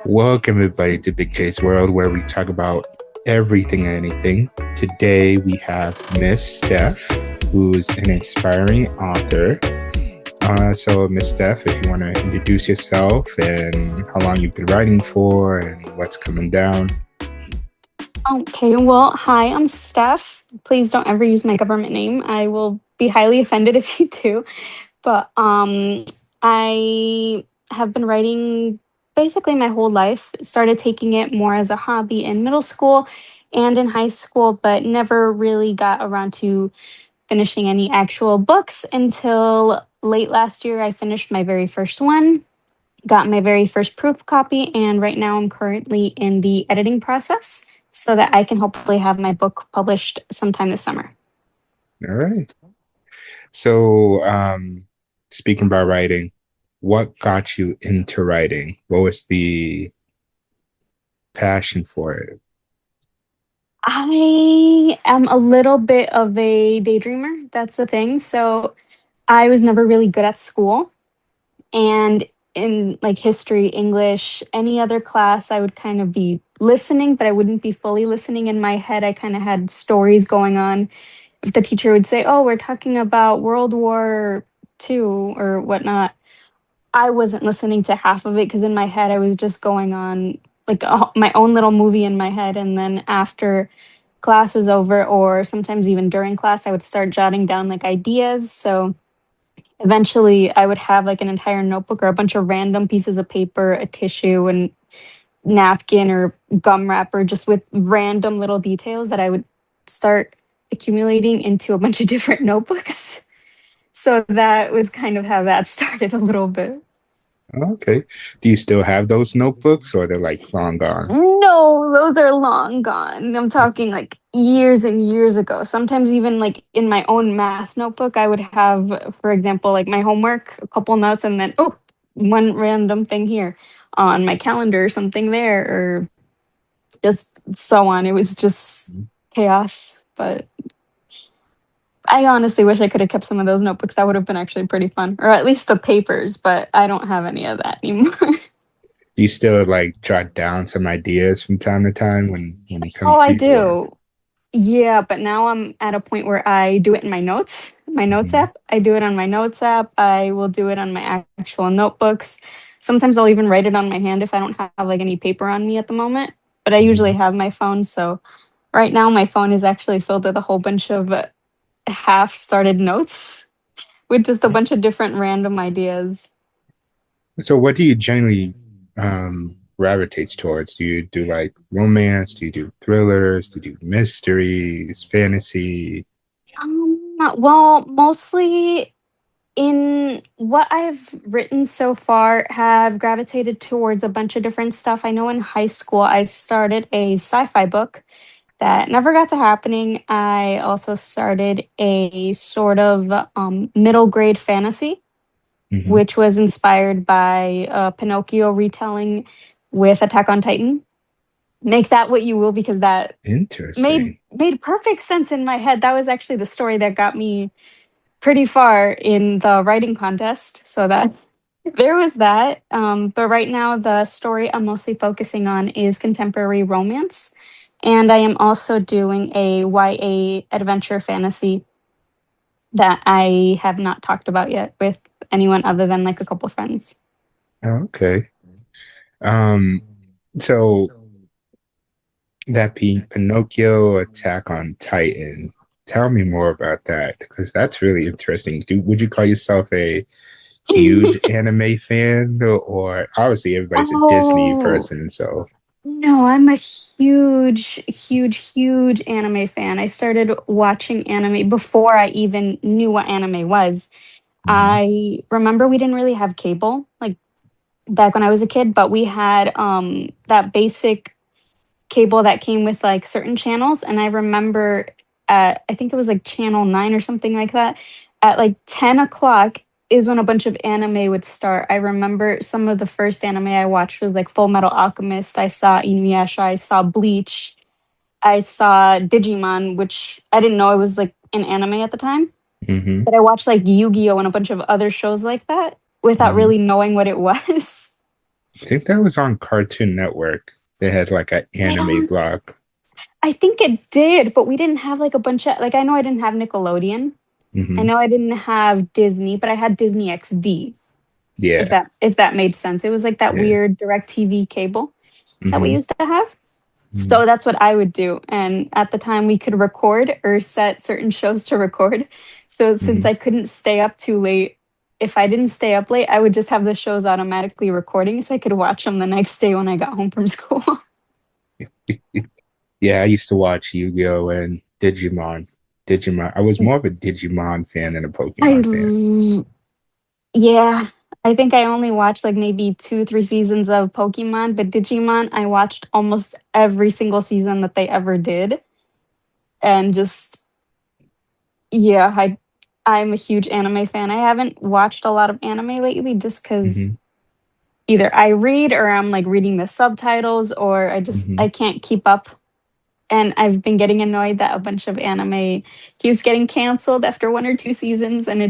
Welcome everybody to Big Case World, where we talk about everything and anything. Today we have Miss Steph, who's an inspiring author. So Miss Steph, if you want to introduce yourself and how long you've been writing for and what's coming down. Okay, well, hi, I'm Steph. Please don't ever use my government name. I will be highly offended if you do. But I have been writing basically my whole life. Started taking it more as a hobby in middle school and in high school, but never really got around to finishing any actual books until late last year. I finished my very first one, got my very first proof copy, and right now I'm currently in the editing process so that I can hopefully have my book published sometime this summer. All right. So, speaking about writing, what got you into writing? What was the passion for it? I am a little bit of a daydreamer. That's the thing. So I was never really good at school. And in like history, English, any other class, I would kind of be listening, but I wouldn't be fully listening in my head. I kind of had stories going on. If the teacher would say, "Oh, we're talking about World War II or whatnot," I wasn't listening to half of it because in my head I was just going on like my own little movie in my head. And then after class was over, or sometimes even during class, I would start jotting down like ideas. So eventually I would have like an entire notebook or a bunch of random pieces of paper, a tissue, and napkin or gum wrapper, just with random little details that I would start accumulating into a bunch of different notebooks. So that was kind of how that started a little bit. Okay. Do you still have those notebooks or they're like long gone? No, those are long gone. I'm talking like years and years ago. Sometimes even like in my own math notebook, I would have, for example, like my homework, a couple notes, and then oh, one random thing here on my calendar, something there, or just so on. It was just chaos. But I honestly wish I could have kept some of those notebooks. That would have been actually pretty fun, or at least the papers. But I don't have any of that anymore. Do you still like jot down some ideas from time to time when they come Oh, to I you or do. Yeah, but now I'm at a point where I do it in my notes Mhm. app. I do it on my notes app. I will do it on my actual notebooks. Sometimes I'll even write it on my hand if I don't have like any paper on me at the moment. But I usually Mhm. have my phone. So right now my phone is actually filled with a whole bunch of half started notes with just a bunch of different random ideas. So what do you generally gravitates towards? Do you do like romance? Do you do thrillers? Do you do mysteries, fantasy? Well, mostly in what I've written so far have gravitated towards a bunch of different stuff. I know in high school I started a sci-fi book that never got to happening. I also started a sort of middle grade fantasy, Hmm. which was inspired by a Pinocchio retelling with Attack on Titan. Make that what you will, because that Interesting. made perfect sense in my head. That was actually the story that got me pretty far in the writing contest. So that there was that. But right now, the story I'm mostly focusing on is contemporary romance. And I am also doing a YA adventure fantasy that I have not talked about yet with anyone other than like a couple friends. Okay. Um, so that Pinocchio Attack on Titan. Tell me more about that because that's really interesting. Would you call yourself a huge anime fan or obviously everybody's a Disney Oh, person, so no, I'm a huge, huge, huge anime fan. I started watching anime before I even knew what anime was. mhm. I remember we didn't really have cable like back when I was a kid, but we had that basic cable that came with like certain channels. And I remember at, I think it was like channel 9 or something like that, at like 10 o'clock is when a bunch of anime would start. I remember some of the first anime I watched was like Full Metal Alchemist. I saw Inuyasha. I saw Bleach. I saw Digimon, which I didn't know it was like an anime at the time. Hmm. But I watched like Yu-Gi-Oh and a bunch of other shows like that without Hmm. really knowing what it was. I think that was on Cartoon Network. They had like an I anime don't block. I think it did, but we didn't have like a bunch of like I know I didn't have Nickelodeon. I Hmm. know I didn't have Disney, but I had Disney XD, Yeah, if that made sense. It was like that yeah. weird direct TV cable that we Hmm. used to have. Hmm. So that's what I would do. And at the time we could record or set certain shows to record. So since Hmm. I couldn't stay up too late, if I didn't stay up late, I would just have the shows automatically recording so I could watch them the next day when I got home from school. Yeah, I used to watch Yu-Gi-Oh! And Digimon. Digimon. I was more of a Digimon fan than a I Pokemon fan. Yeah, I think I only watched like maybe 2, 3 seasons of Pokemon, but Digimon, I watched almost every single season that they ever did. And just, yeah, I'm a huge anime fan. I haven't watched a lot of anime lately just because Hmm. either I read or I'm like reading the subtitles or Hmm. I can't keep up. And I've been getting annoyed that a bunch of anime keeps getting canceled after 1 or 2 seasons, and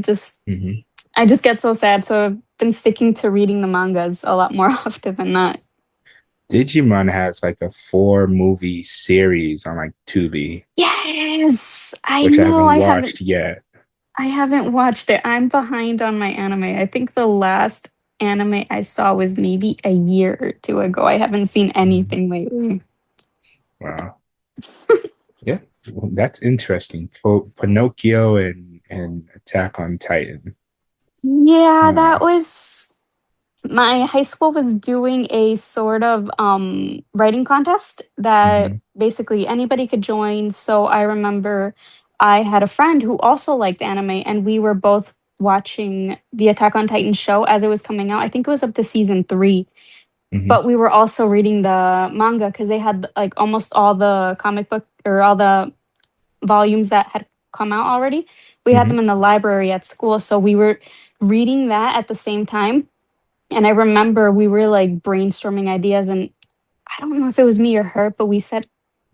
Hmm. I just get so sad. So I've been sticking to reading the mangas a lot more often than not. Digimon has like a four movie series on like Tubi, Yes, I which I know. haven't watched yet. I haven't watched it. I'm behind on my anime. I think the last anime I saw was maybe a year or two ago. I haven't seen Mhm. anything lately. Wow. Yeah, well, that's interesting. Pinocchio and Attack on Titan. Yeah, that Uh, was my high school was doing a sort of writing contest that hmm. basically anybody could join. So I remember I had a friend who also liked anime, and we were both watching the Attack on Titan show as it was coming out. I think it was up to season 3, Hmm. but we were also reading the manga because they had like almost all the comic book or all the volumes that had come out already. We had Hmm. them in the library at school, so we were reading that at the same time. And I remember we were like brainstorming ideas, and I don't know if it was me or her, but we said,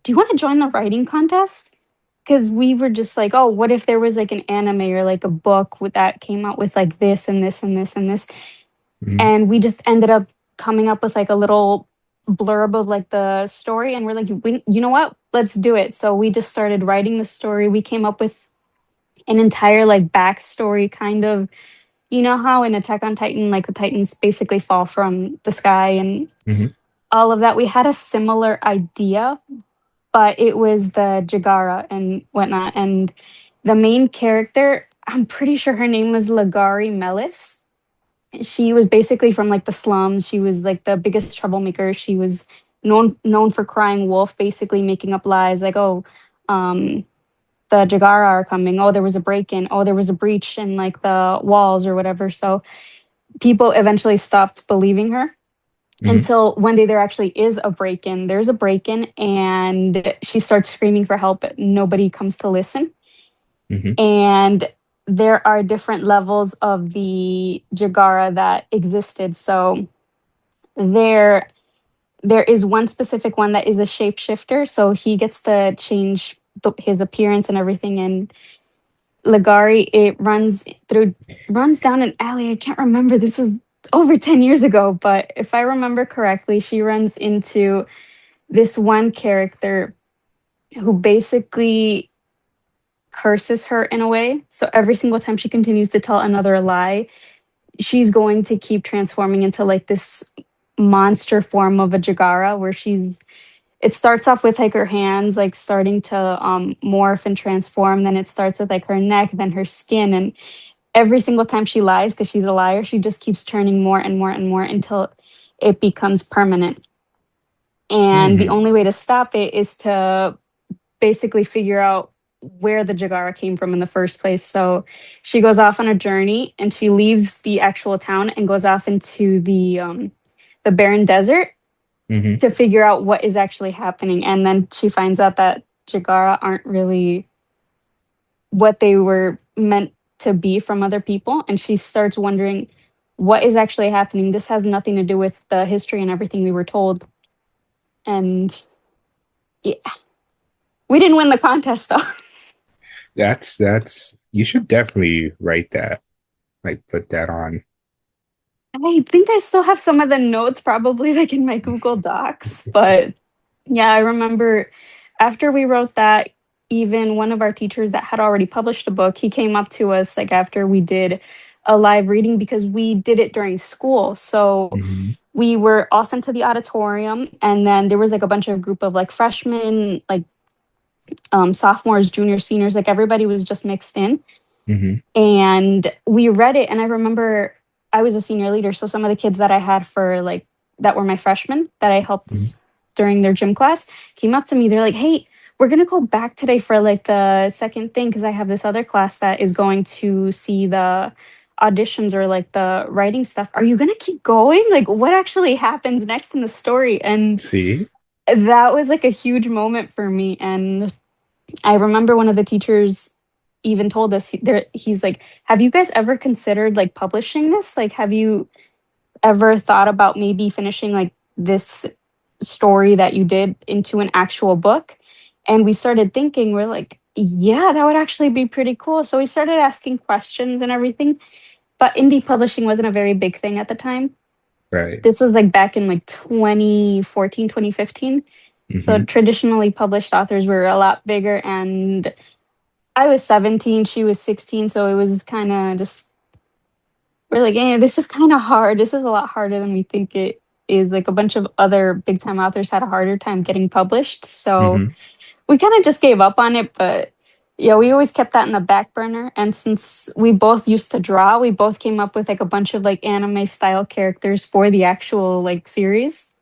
"Do you want to join the writing contest?" Because we were just like, "Oh, what if there was like an anime or like a book with that came out with like this and this and this and this?" Hmm. And we just ended up coming up with like a little blurb of like the story, and we're like, you know what, let's do it. So we just started writing the story. We came up with an entire like backstory, kind of, you know how in Attack on Titan like the titans basically fall from the sky and Hmm. all of that. We had a similar idea, but it was the Jagara and whatnot. And the main character, I'm pretty sure her name was Lagari Melis. She was basically from like the slums. She was like the biggest troublemaker. She was known for crying wolf, basically making up lies like, oh, um, the Jagara are coming. Oh, there was a break in. Oh, there was a breach in like the walls or whatever. So people eventually stopped believing her Hmm. until one day there actually is a break in. There's a break in, and she starts screaming for help, but nobody comes to listen. Hmm. And there are different levels of the Jagara that existed. So there there is one specific one that is a shapeshifter. So he gets to change his appearance and everything. And Ligari, it runs down an alley. I can't remember. This was over 10 years ago, but if I remember correctly, she runs into this one character who basically curses her in a way. So every single time she continues to tell another lie, she's going to keep transforming into like this monster form of a Jagara where it starts off with like her hands like starting to morph and transform. Then it starts with like her neck, then her skin, and every single time she lies, because she's a liar, she just keeps turning more and more and more until it becomes permanent. And the Hmm. only way to stop it is to basically figure out where the Jagara came from in the first place. So she goes off on a journey and she leaves the actual town and goes off into the barren desert Hmm. to figure out what is actually happening. And then she finds out that Jagara aren't really what they were meant to be from other people. And she starts wondering what is actually happening. This has nothing to do with the history and everything we were told. And yeah, we didn't win the contest though. That's you should definitely write that, like put that on. I think I still have some of the notes probably like in my Google Docs, but yeah, I remember after we wrote that, even one of our teachers that had already published a book, he came up to us like after we did a live reading because we did it during school. So Hmm. we were all sent to the auditorium, and then there was like a bunch of group of like freshmen, like sophomores, juniors, seniors, like everybody was just mixed in. Hmm. And we read it, and I remember I was a senior leader, so some of the kids that I had for like that were my freshmen that I Hmm. helped during their gym class came up to me. They're like, hey, we're gonna go back today for like the second thing because I have this other class that is going to see the auditions or like the writing stuff. Are you gonna keep going? Like what actually happens next in the story? And See? that was like a huge moment for me. And I remember one of the teachers even told us he's like, "Have you guys ever considered like publishing this? Like, have you ever thought about maybe finishing like this story that you did into an actual book?" And we started thinking, we're like, "Yeah, that would actually be pretty cool." So we started asking questions and everything. But indie publishing wasn't a very big thing at the time. Right. This was like back in like 2014, 2015. So Hmm. traditionally published authors were a lot bigger, and I was 17, she was 16, so it was kind of just we're like, this is kind of hard. This is a lot harder than we think it is. Like a bunch of other big time authors had a harder time getting published, so Hmm. we kind of just gave up on it. But yeah, we always kept that in the back burner. And since we both used to draw, we both came up with like a bunch of like anime style characters for the actual like series,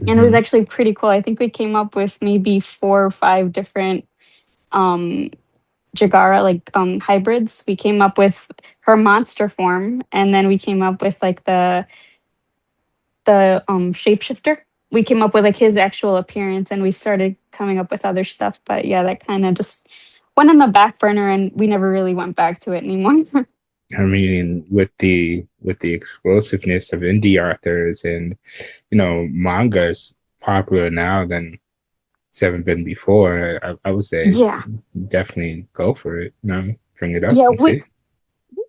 and it was Hmm. actually pretty cool. I think we came up with maybe 4 or 5 different um Jagara like hybrids. We came up with her monster form, and then we came up with like the shapeshifter. We came up with like his actual appearance, and we started coming up with other stuff. But yeah, that kind of just went on the back burner, and we never really went back to it anymore. I mean, with the explosiveness of indie authors and manga's popular now than it's ever been before. I would say Yeah, definitely go for it. Bring it up yeah, and we see.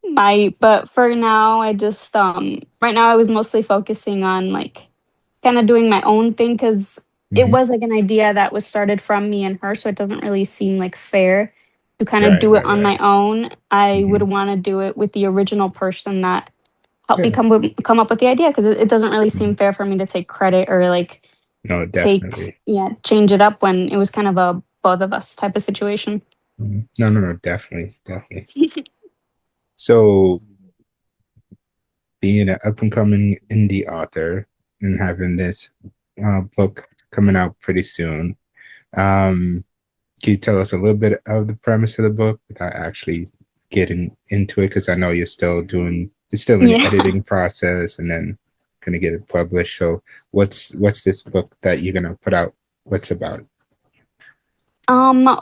might, but for now, I just right now I was mostly focusing on like kind of doing my own thing because it Hmm. was like an idea that was started from me and her, so it doesn't really seem like fair to kind of Right, do it right, on right. my own. I would Hmm. want to do it with the original person that helped me Yeah. come up with the idea because it doesn't really Mhm. seem fair for me to take credit or like No, take definitely. change it up when it was kind of a both of us type of situation. Mhm. No, no, no, definitely, definitely. So, being an up and coming indie author and having this book coming out pretty soon, um, can you tell us a little bit of the premise of the book without actually getting into it? Because I know it's still in the Yeah. editing process and then gonna get it published. So what's this book that you're gonna put out? What's about?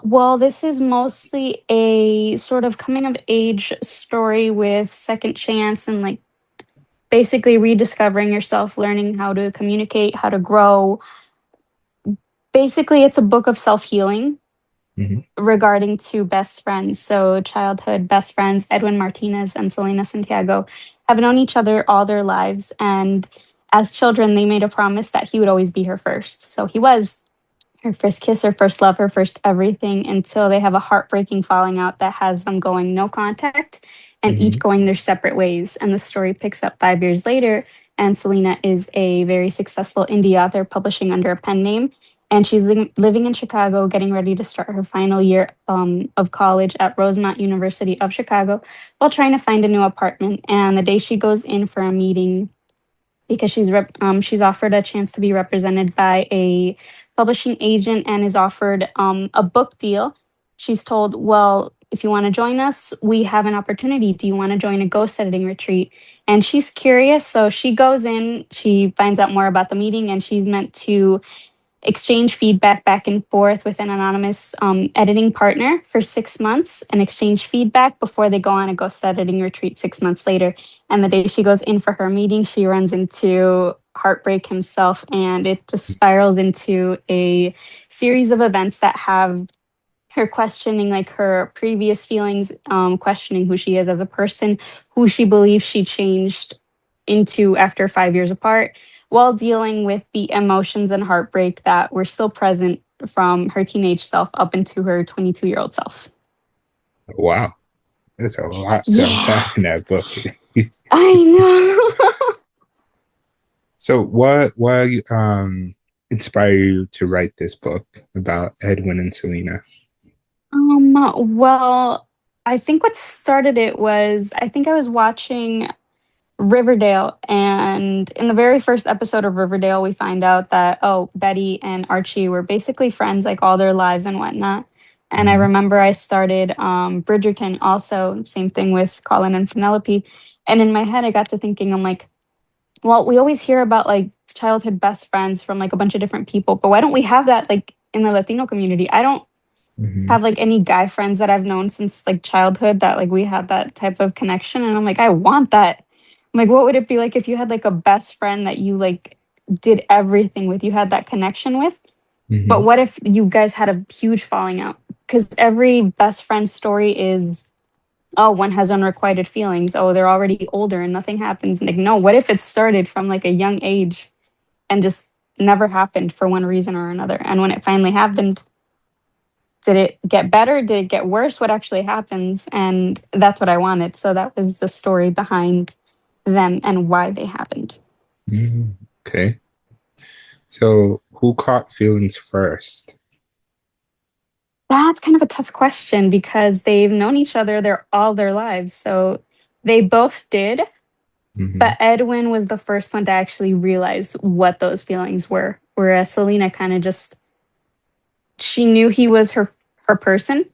Well, this is mostly a sort of coming of age story with second chance and like basically rediscovering yourself, learning how to communicate, how to grow. Basically, it's a book of self healing Hmm. regarding two best friends. So, childhood best friends, Edwin Martinez and Selena Santiago, have known each other all their lives. And as children, they made a promise that he would always be her first. So, he was her first kiss, her first love, her first everything until they have a heartbreaking falling out that has them going no contact and each Hmm. going their separate ways. And the story picks up 5 years later. And Selena is a very successful indie author publishing under a pen name. And she's living in Chicago, getting ready to start her final year of college at Rosemont University of Chicago while trying to find a new apartment. And the day she goes in for a meeting, because she's offered a chance to be represented by a publishing agent and is offered a book deal. She's told, "Well, if you want to join us, we have an opportunity. Do you want to join a ghost editing retreat?" And she's curious, so she goes in. She finds out more about the meeting, and she's meant to exchange feedback back and forth with an anonymous editing partner for 6 months and exchange feedback before they go on a ghost editing retreat 6 months later. And the day she goes in for her meeting, she runs into Heartbreak himself, and it just spiraled into a series of events that have her questioning like her previous feelings, questioning who she is as a person, who she believes she changed into after 5 years apart, while dealing with the emotions and heartbreak that were still present from her teenage self up into her 22-year-old self. Wow, there's a lot to Yeah, unpack in that book. I know. So what inspired you to write this book about Edwin and Selena? Well, I think what started it was I think I was watching Riverdale, and in the very first episode of Riverdale, we find out that, oh, Betty and Archie were basically friends like all their lives and whatnot. And I Hmm. remember I started Bridgerton also, same thing with Colin and Penelope. And in my head, I got to thinking, I'm like, well, we always hear about like childhood best friends from like a bunch of different people, but why don't we have that like in the Latino community? I don't Hmm. have like any guy friends that I've known since like childhood that like we have that type of connection. And I'm like, I want that. I'm like, what would it be like if you had like a best friend that you like did everything with, you had that connection with? Hmm. But what if you guys had a huge falling out? Because every best friend story is, oh, one has unrequited feelings. Oh, they're already older and nothing happens. Like, no, what if it started from like a young age and just never happened for one reason or another? And when it finally happened, did it get better? Did it get worse? What actually happens? And that's what I wanted. So that was the story behind them and why they happened. Hmm. Okay. So who caught feelings first? That's kind of a tough question because they've known each other all their lives. So they both did, Hmm. but Edwin was the first one to actually realize what those feelings were. Whereas Selena kind of just she knew he was her person.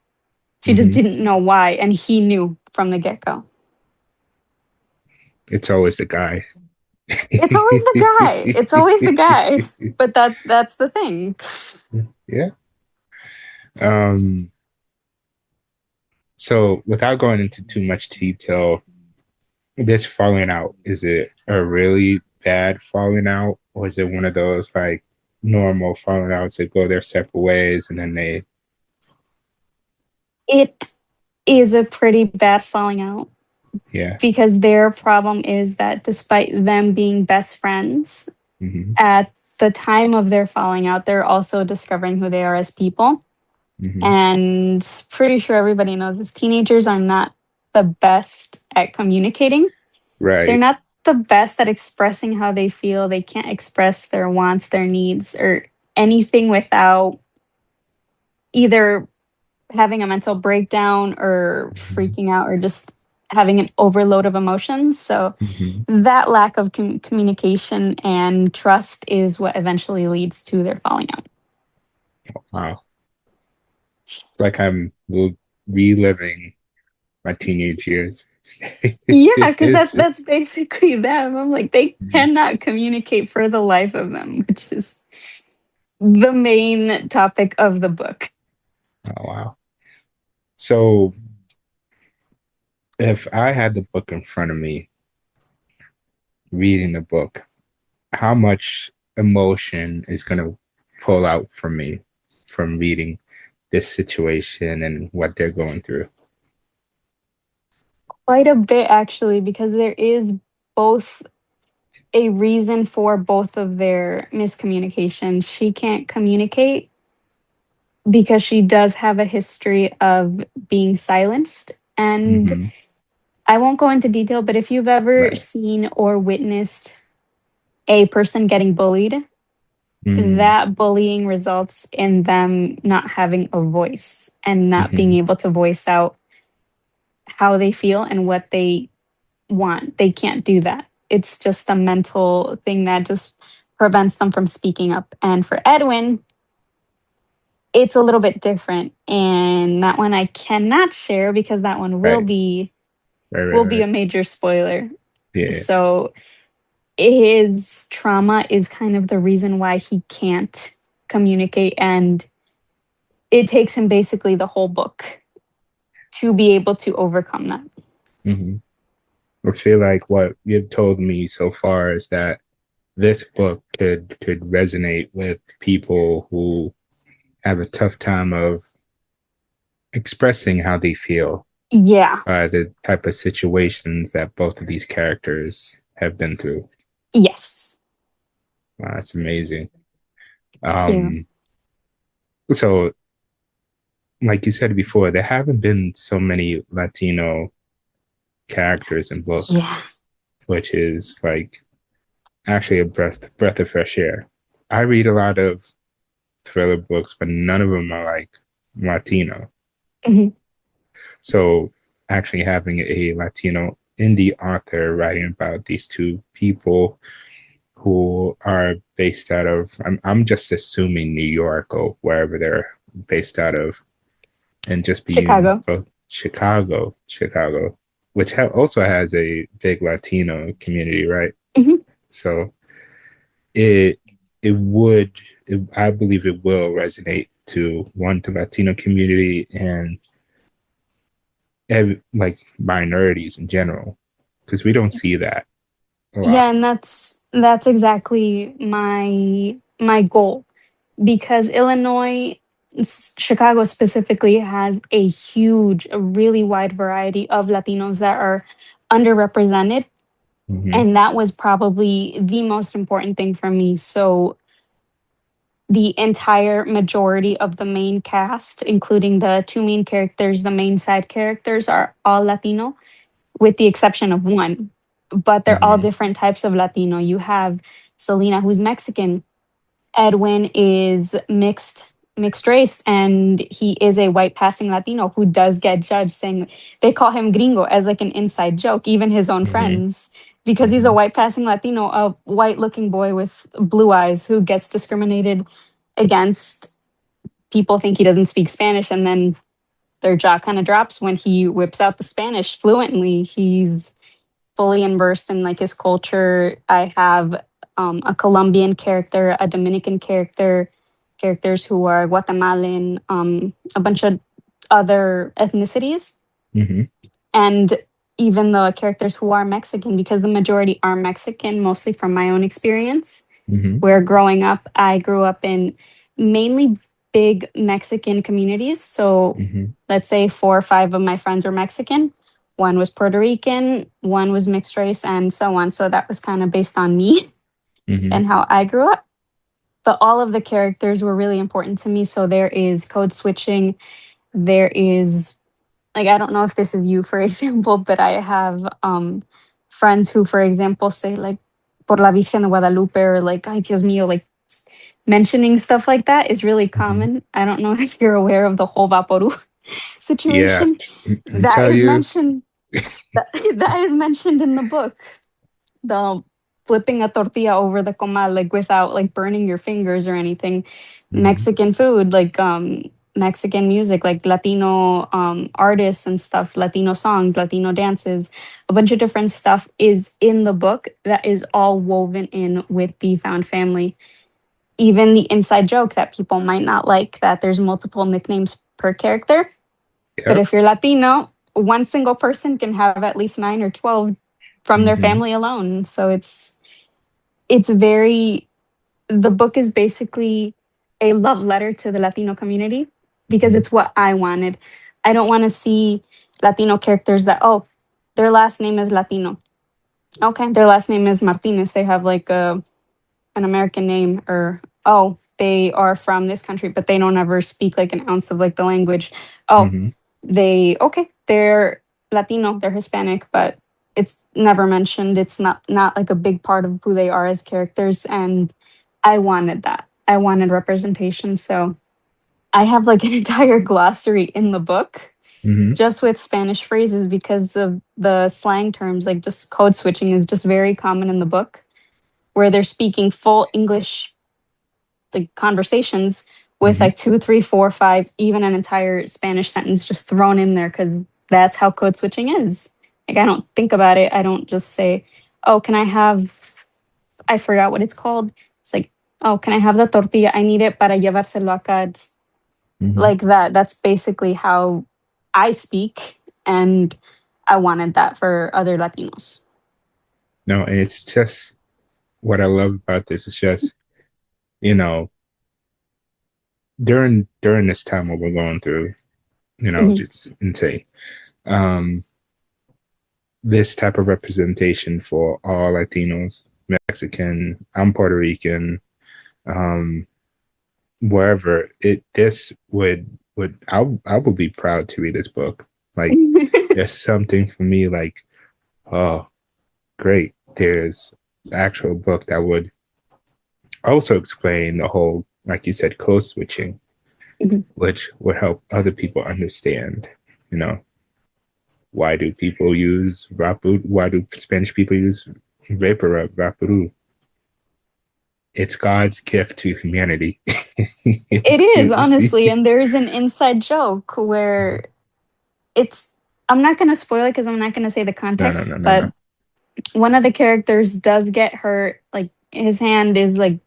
She just Hmm. didn't know why, and he knew from the get-go. It's always the guy. It's always the guy. It's always the guy. But that's the thing. Yeah. Um, so without going into too much detail, this falling out, is it a really bad falling out, or is it one of those like normal falling outs that go their separate ways and then they, It is a pretty bad falling out yeah. because their problem is that despite them being best friends, Hmm. at the time of their falling out, they're also discovering who they are as people. Hmm. And pretty sure everybody knows this. Teenagers are not the best at communicating. They're Right. not the best at expressing how they feel. They can't express their wants, their needs, or anything without either having a mental breakdown or Hmm. freaking out or just having an overload of emotions. So Hmm. that lack of communication and trust is what eventually leads to their falling out. Wow. Like reliving my teenage years. Yeah, because that's It's, that's basically them. I'm like, they cannot communicate for the life of them, which is the main topic of the book. oh, wow. So if I had the book in front of me, reading the book, how much emotion is going to pull out from me from reading this situation and what they're going through? Quite a bit actually, because there is both a reason for both of their miscommunication. She can't communicate because she does have a history of being silenced. And Hmm. I won't go into detail, but if you've ever Right. seen or witnessed a person getting bullied, Mm-hmm. that bullying results in them not having a voice and not being Hmm. able to voice out how they feel and what they want. They can't do that. It's just a mental thing that just prevents them from speaking up. And for Edwin, it's a little bit different. And that one I cannot share because that one will Right. be Right. Right. will be Right. a major spoiler. Yeah. So his trauma is kind of the reason why he can't communicate, and it takes him basically the whole book to be able to overcome that. Hmm. I feel like what you've told me so far is that this book could resonate with people who have a tough time of expressing how they feel, Yeah. the type of situations that both of these characters have been through. Yes. Wow, that's amazing. Yeah. Um, so like you said before, there haven't been so many Latino characters in books, Yeah. which is like actually a breath of fresh air. I read a lot of thriller books, but none of them are like Latino. Mhm. So actually having a Latino indie author writing about these two people who are based out of I'm just assuming New York or wherever they're based out of, and just being Chicago. both Chicago, which also has a big Latino community, right? Mhm. So it it would I believe it will resonate to one the Latino community and like minorities in general, because we don't see that a lot. Yeah, and that's exactly my goal because Illinois, Chicago specifically has a really wide variety of Latinos that are underrepresented, Hmm. and that was probably the most important thing for me. So the entire majority of the main cast, including the two main characters, the main side characters, are all Latino with the exception of one, but they're all Hmm. different types of Latino. You have Selena, who's Mexican. Edwin is mixed race, and he is a white passing Latino who does get judged, saying they call him gringo as like an inside joke, even his own Hmm. friends, because he's a Hmm. white passing Latino, a white looking boy with blue eyes who gets discriminated against. People think he doesn't speak Spanish, and then their jaw kind of drops when he whips out the Spanish fluently. He's fully immersed in like his culture. I have a Colombian character, a Dominican character, characters who are Guatemalan, a bunch of other ethnicities, Hmm. and even the characters who are Mexican, because the majority are Mexican, mostly from my own experience Hmm. where growing up, I grew up in mainly big Mexican communities. So Hmm. let's say four or five of my friends were Mexican. One was Puerto Rican, one was mixed race, and so on. So that was kind of based on me Hmm. and how I grew up. But all of the characters were really important to me. So there is code switching. There is like I don't know if this is you, for example, but I have friends who, for example, say like por la Virgen de Guadalupe or like ay Dios mío, like mentioning stuff like that is really Hmm. common. I don't know if you're aware of the whole Vaporu Yeah, situation. I That tell is you. mentioned that, that is mentioned in the book. The flipping a tortilla over the comal like without like burning your fingers or anything. Hmm. Mexican food, like Mexican music, like Latino artists and stuff, Latino songs, Latino dances, a bunch of different stuff is in the book that is all woven in with the found family. Even the inside joke that people might not like that there's multiple nicknames per character. But Yep. if you're Latino, one single person can have at least 9 or 12 from their Hmm. family alone. So it's very the book is basically a love letter to the Latino community because Hmm. it's what I wanted. I don't want to see Latino characters that, oh, their last name is Latino. Okay, their last name is Martinez. They have like an American name, or oh, they are from this country, but they don't ever speak like an ounce of like the language. Oh, Hmm. they're Latino, they're Hispanic, but it's never mentioned. It's not like a big part of who they are as characters, and I wanted that. I wanted representation, so I have like an entire glossary in the book Hmm. just with Spanish phrases because of the slang terms. Like just code switching is just very common in the book where they're speaking full English like conversations with Hmm. like two, three, four, five, even an entire Spanish sentence just thrown in there because that's how code switching is. Like I don't think about it. I don't just say, "Oh, can I have?" I forgot what it's called. It's like, "Oh, can I have the tortilla? I need it para llevárselo acá." Just Hmm. like that. That's basically how I speak, and I wanted that for other Latinos. No, and it's just what I love about this is just, you know, during this time what we're going through, Mhm. just insane. Um, this type of representation for all Latinos, Mexican, I'm Puerto Rican, um, wherever it this would I would be proud to read this book. Like there's something for me like, oh great, there's actual book that would also explain the whole, like you said, code switching, which would help other people understand, you know, why do people use rapu? Why do Spanish people use vapor rapidu? It's God's gift to humanity. It is, honestly, and there's an inside joke where it's I'm not gonna spoil it because I'm not gonna say the No, no, no, context, no, but no. one of the characters does get hurt, like his hand is like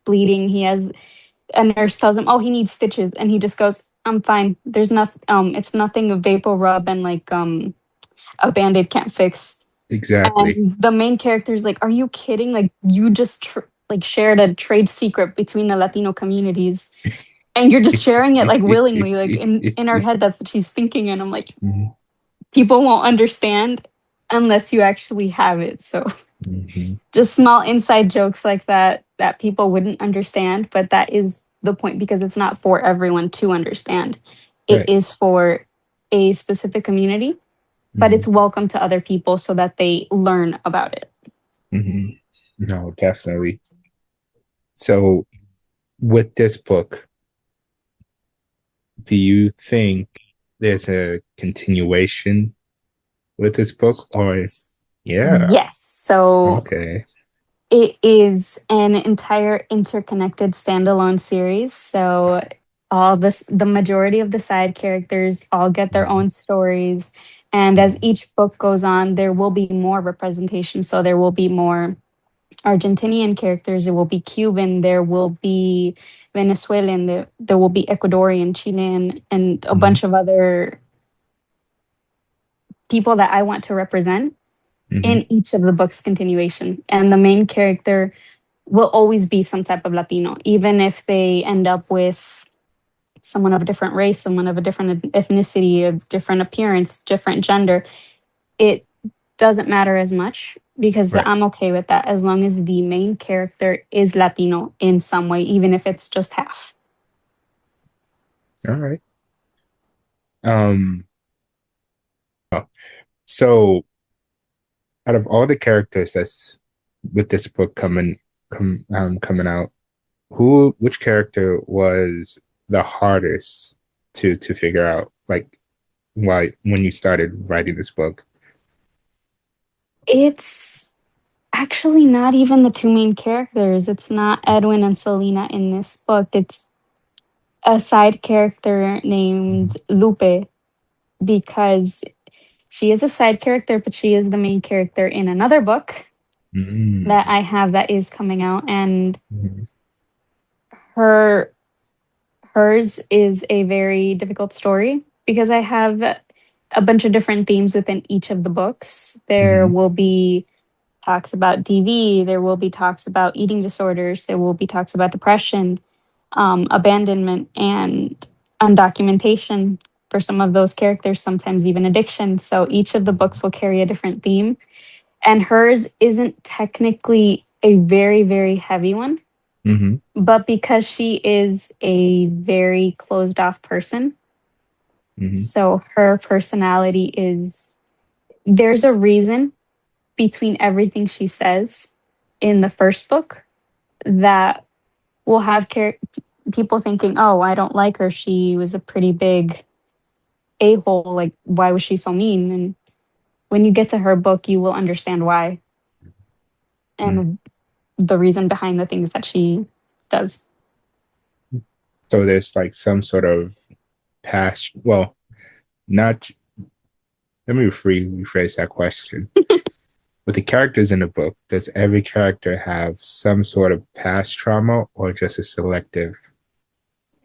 bleeding. He has a nurse tells him, "Oh, he needs stitches," and he just goes, "I'm fine. There's nothing. It's nothing a vapor rub and like a band-aid can't fix." Exactly. And the main character is like, "Are you kidding? Like you just like shared a trade secret between the Latino communities, and you're just sharing it like willingly. Like in our head, that's what she's thinking." And I'm like, Mhm, people won't understand unless you actually have it. So mhm. just small inside jokes like that that people wouldn't understand, but that is the point because it's not for everyone to understand. It Right. is for a specific community, but Mhm, it's welcome to other people so that they learn about it. mhm. No, definitely. So, with this book, do you think there's a continuation with this book? Or, yeah, Yes. So okay. it is an entire interconnected standalone series. So the majority of the side characters all get their Mhm, own stories. And as mhm, each book goes on, there will be more representation. So there will be more Argentinian characters, there will be Cuban, there will be Venezuelan, there will be Ecuadorian, Chilean, and a mhm, bunch of other people that I want to represent mhm, in each of the books continuation. And the main character will always be some type of Latino, even if they end up with someone of a different race, someone of a different ethnicity, a different appearance, different gender. It doesn't matter as much because right. I'm okay with that as long as the main character is Latino in some way, even if it's just half. All right. Um, oh, so out of all the characters that's with this book coming out, which character was the hardest to figure out, like why when you started writing this book? It's actually not even the two main characters. It's not Edwin and Selena in this book. It's a side character named Lupe because she is a side character, but she is the main character in another book that Mm-hmm. I have that is coming out. And Mm-hmm. her hers is a very difficult story because I have a bunch of different themes within each of the books. There Mm-hmm. will be talks about DV, there will be talks about eating disorders, there will be talks about depression, abandonment, and undocumentation for some of those characters, sometimes even addiction. So each of the books will carry a different theme. And hers isn't technically a very, very heavy one, Mm-hmm. but because she is a very closed off person, Mm-hmm. so her personality is there's a reason between everything she says in the first book that will have people thinking, oh, I don't like her. She was a pretty big a hole. Like, why was she so mean? And when you get to her book, you will understand why Mm-hmm. and the reason behind the things that she does. So there's like some sort of past, well, not, let me rephrase that question. With the characters in the book, does every character have some sort of past trauma or just a selective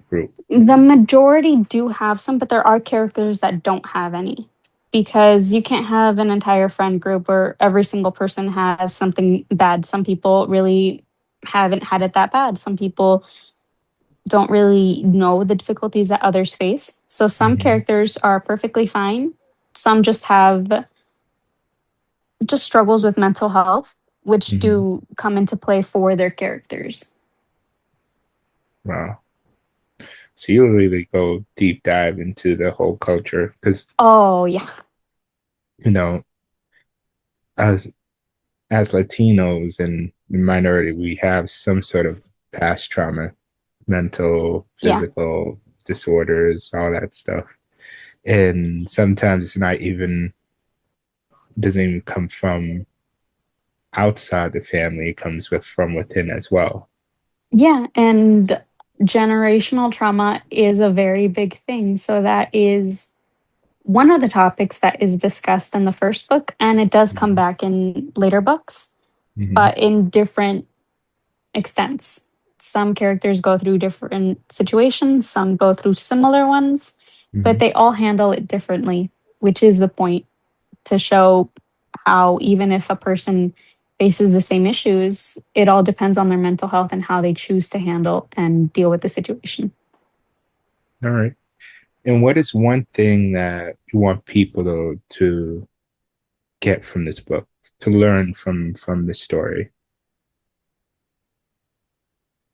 group? The majority do have some, but there are characters that don't have any because you can't have an entire friend group where every single person has something bad. Some people really haven't had it that bad. Some people don't really know the difficulties that others face. So some Mm-hmm. characters are perfectly fine. Some just have just struggles with mental health, which Hmm. do come into play for their characters. Wow. So you really go deep dive into the whole culture because, Oh, yeah. you know, as as Latinos and minority, we have some sort of past trauma, mental, Yeah. physical disorders, all that stuff. And sometimes it's not even doesn't even come from outside the family, it comes with from within as well. Yeah. And generational trauma is a very big thing. So that is one of the topics that is discussed in the first book, and it does come Hmm. back in later books, Hmm. but in different extents. Some characters go through different situations, some go through similar ones, but Hmm. they all handle it differently, which is the point, to show how even if a person faces the same issues, it all depends on their mental health and how they choose to handle and deal with the situation. All right. And what is one thing that you want people to get from this book, to learn from this story?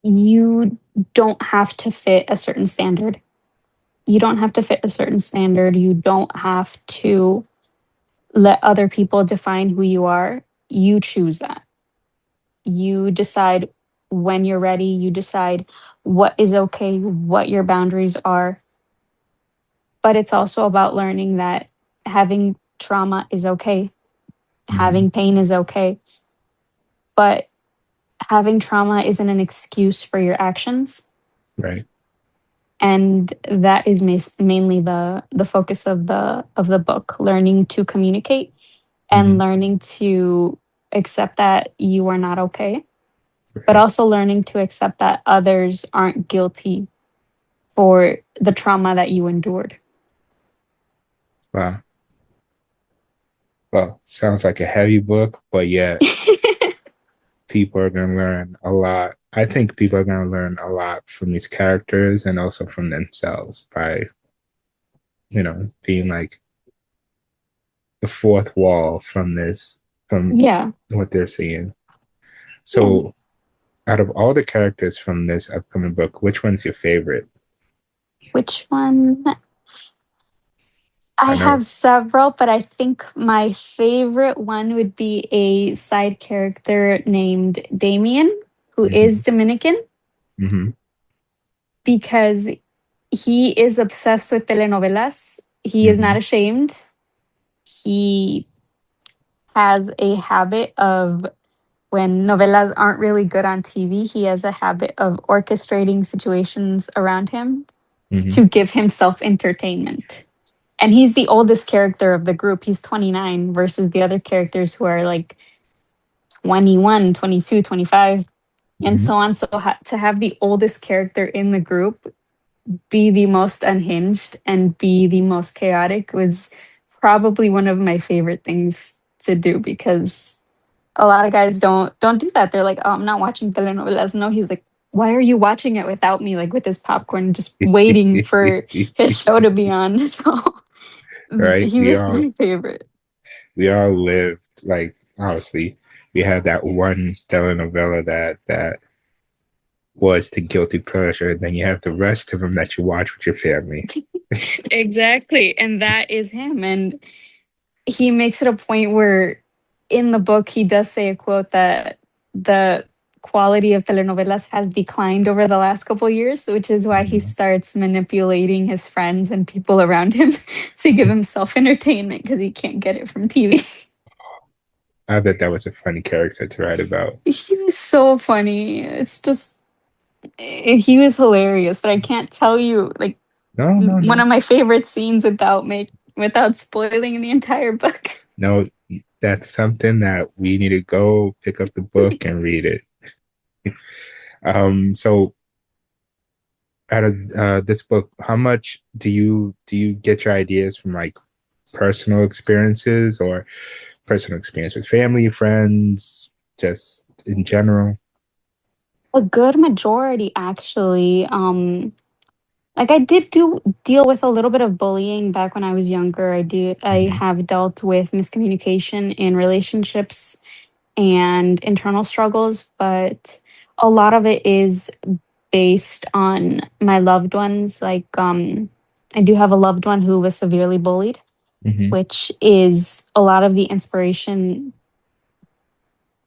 You don't have to fit a certain standard. You don't have to fit a certain standard. You don't have to let other people define who you are. You choose that. You decide when you're ready. You decide what is okay, what your boundaries are. But it's also about learning that having trauma is okay, Hmm. having pain is okay. But having trauma isn't an excuse for your actions. Right. And that is mainly the focus of the book, learning to communicate and Hmm. learning to accept that you are not okay, but Right. also learning to accept that others aren't guilty for the trauma that you endured. Wow. Well, sounds like a heavy book, but yet people are going to learn a lot. I think people are going to learn a lot from these characters and also from themselves by, being like the fourth wall from this, from Yeah, what they're seeing. yeah. So, out of all the characters from this upcoming book, which one's your favorite? Which one? I I know. have several, but I think my favorite one would be a side character named Damien, who is Hmm. Dominican, Hmm. because he is obsessed with telenovelas. He is not Hmm. ashamed. He has a habit of, when novelas aren't really good on TV, he has a habit of orchestrating situations around him Hmm. to give himself entertainment. And he's the oldest character of the group. He's 29 versus the other characters who are like 21, 22, 25, and Hmm. so on. So to have the oldest character in the group be the most unhinged and be the most chaotic was probably one of my favorite things to do, because a lot of guys don't do that. They're like, "Oh, I'm not watching telenovelas." No, he's like, "Why are you watching it without me?" Like with his popcorn, just waiting for his show to be on. So Right? he was my favorite. We all lived like obviously we had that one telenovela that was the guilty pleasure, and then you have the rest of them that you watch with your family. Exactly. And that is him. And he makes it a point where in the book he does say a quote that the quality of telenovelas has declined over the last couple of years, which is why he Mhm. starts manipulating his friends and people around him to give himself entertainment because he can't get it from TV. I thought that was a funny character to write about. He was so funny. It's just he was hilarious, but I can't tell you like No, no, one no, of my favorite scenes without spoiling the entire book. no. That's something that we need to go pick up the book and read it. So out of this book, how much do you get your ideas from like personal experiences or personal experience with family, friends, just in general? A good majority, actually. Like I did do deal with a little bit of bullying back when I was younger. I Hmm. have dealt with miscommunication in relationships and internal struggles, but a lot of it is based on my loved ones. I do have a loved one who was severely bullied, Hmm. which is a lot of the inspiration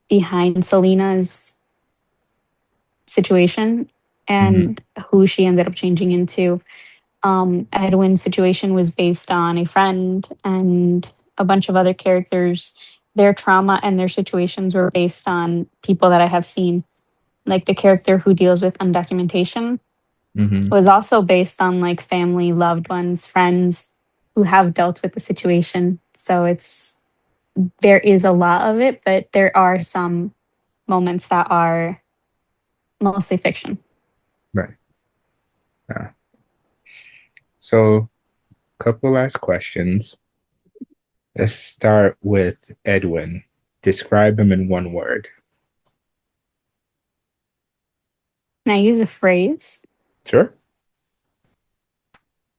behind Selena's situation Hmm. and who she ended up changing into. Edwin's situation was based on a friend and a bunch of other characters. Their trauma and their situations were based on people that I have seen. Like the character who deals with undocumentation Hmm. was also based on like family, loved ones, friends who have dealt with the situation. So there is a lot of it, but there are some moments that are mostly fiction. Right. Uh, so, couple last questions. Let's start with Edwin. Describe him in one word. And I use a phrase. Sure.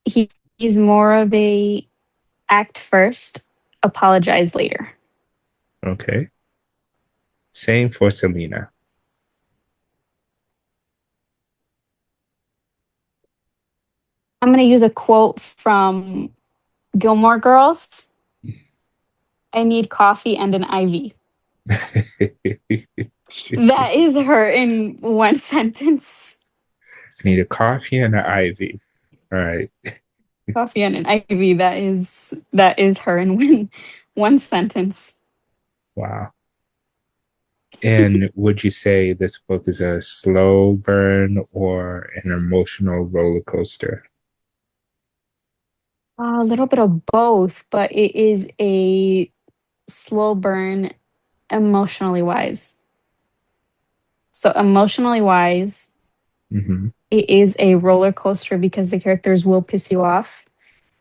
He's more of a act first, apologize later. Okay. Same for Selena. I'm going to use a quote from Gilmore Girls. I need coffee and an IV. I That is her in one sentence. need a coffee and an IV. All right. Coffee and an IV. That is her in one sentence. Wow. And would you say this book is a slow burn or an emotional roller coaster? A little bit of both, but it is a slow burn emotionally wise. So emotionally wise, Hmm. it is a roller coaster because the characters will piss you off.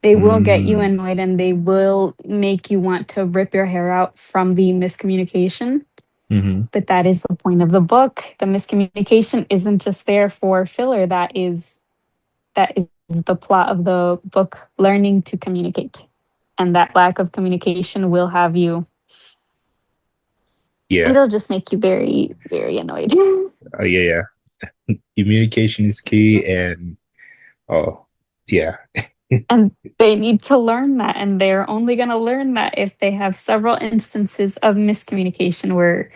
They will get you Mm, annoyed and they will make you want to rip your hair out from the miscommunication. hmm. But that is the point of the book. The miscommunication isn't just there for filler. That is the plot of the book, learning to communicate. And that lack of communication will have you, Yeah. it'll just make you very, very annoyed. Yeah. Communication is key. And oh, yeah. And they need to learn that. And they're only going to learn that if they have several instances of miscommunication where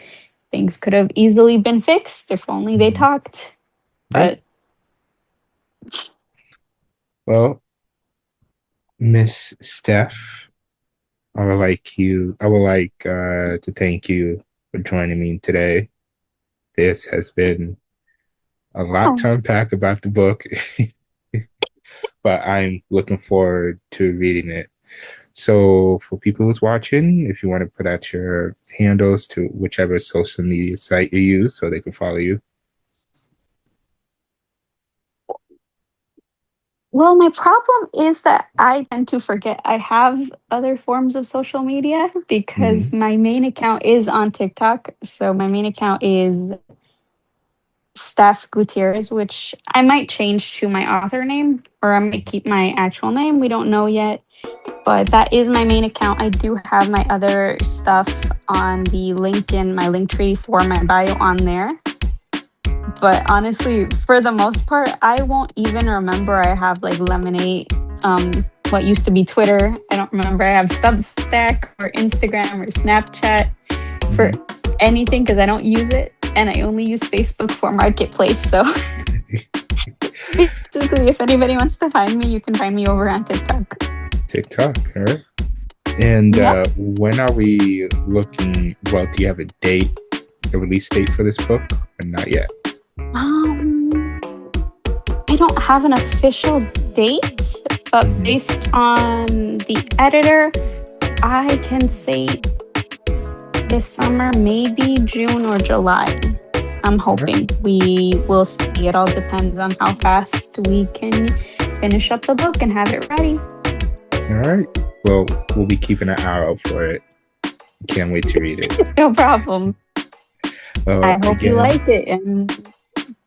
things could have easily been fixed if only they Mhm. talked. Right. But Well, Miss Steph, I would like to thank you for joining me today. This has been a lot oh, to unpack about the book, but I'm looking forward to reading it. So, for people who's watching, if you want to put out your handles to whichever social media site you use so they can follow you. well, my problem is that I tend to forget I have other forms of social media because Hmm. my main account is on TikTok. So my main account is Steph Gutierrez, which I might change to my author name or I might keep my actual name. We don't know yet, but that is my main account. I do have my other stuff on the link in my link tree for my bio on there. But honestly, for the most part, I won't even remember I have like Lemonade, um, what used to be Twitter. I don't remember I have Substack or Instagram or Snapchat for Hmm. anything because I don't use it. And I only use Facebook for Marketplace. So basically, if anybody wants to find me, you can find me over on TikTok. TikTok, all right. And Yep. when are we looking? Well, do you have a date, a release date for this book, or not yet? Um, I don't have an official date, but Hmm. based on the editor, I can say this summer, maybe June or July. I'm All right. hoping we will see. It all depends on how fast we can finish up the book and have it ready. All right. Well, we'll be keeping an eye out for it. Can't wait to read it. No problem. I hope you Again, like it. And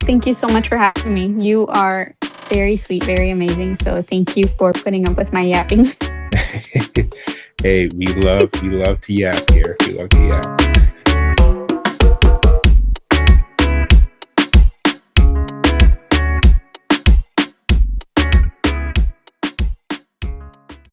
thank you so much for having me. You are very sweet, very amazing. So thank you for putting up with my yapping. Hey, we love to yap here. We love to yap.